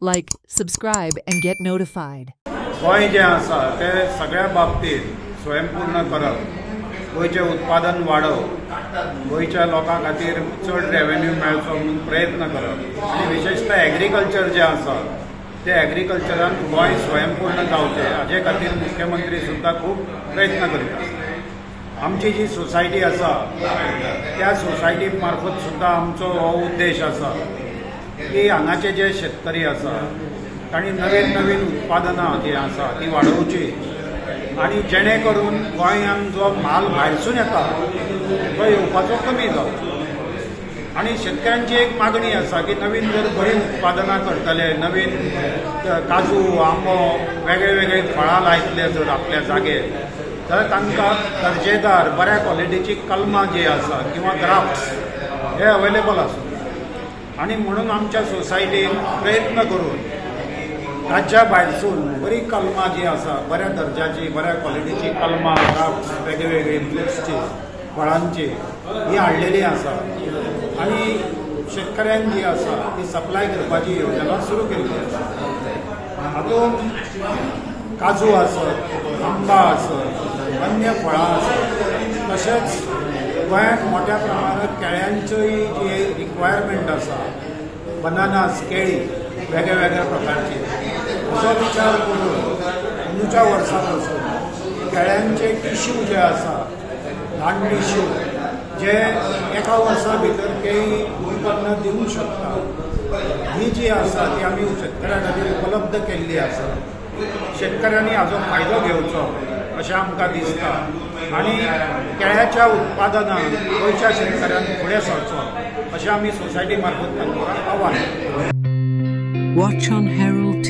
Like, subscribe, and get notified. Goa जे आसा ते सगळ्या बाबतीत स्वयंपूर्ण करप, गोंयचें उत्पादन वाडप, गोंयच्या लोकां खातीर चड रेवेन्यू मेळचो म्हणून प्रयत्न करप आनी विशेषतः एग्रीकल्चर जे आसा ते एग्रीकल्चरान गोंय स्वयंपूर्ण जावचें हाजे खातीर मुख्यमंत्री सुद्दां खूब प्रयत्न करता। आमची जी सोसायटी आसा त्या सोसायटी मार्फत सुद्दां आमचो हो उद्देश आसा की हांगाचे जे शेतकरी आसा तांणी नवीन नवीन उत्पादनां जी आसा ती वाडोवची आनी जेणे करून गोंयांत जो म्हाल भायरसून येता तो येवपाचो कमी जावचो। आनी शेतकऱ्यांची एक मागणी आसा की नवीन जर बरी उत्पादनां करतले, नवीन काजू, आंबो, वेगळे वेगळे फळां लायतले जर आपल्या जागेर, जाल्यार तांकां दर्जेदार बऱ्या क्वॉलिटीची कलमां जी आसा किंवा ग्राफ्ट्स हे अवेलेबल आसूं। आनी म्हणून आमच्या सोसायटीन प्रयत्न करून राज्या भायरसून बरी कलमां जी आसा, बऱ्या दर्जाची बऱ्या क्वॉलिटीची कलमां, ग्राफ्ट्स वेगळे वेगळे फ्रुट्सची, फळांची ही हाडलेली आसा आनी शेतकऱ्यांक जी आसा ती सप्लाय करपाची येवजण सुरू केल्ली आसा। हातूंत काजू आसत, आंबा आसत, अन्य फळां आसत, तशेंच गोंयांत मोठ्या प्रमाणांत केळ्यांचोय जी रिक्वायरमेंट आसा, बनानास, केळी वेगळ्या वेगळ्या प्रकारची, असो विचार करून अंदूच्या वर्सां पासून केळ्यांचे टिश्यू जे आसा, ल्हान टिश्यू जे एका वर्सा भितर केळी उत्पन्न दिवंक शकता, ही जी आसा ती आमी शेतकऱ्यां खातीर उपलब्ध केल्ली आसा। शेतकऱ्यांनी हाचो फायदो घेवचो अशें आमकां दिसता आनी केळ्याच्या उत्पादनांत गोंयच्या शेतकऱ्यांक फुडें सरचो अशें आमी सोसायटी मार्फत तांकां आवाहन। Watch on Herald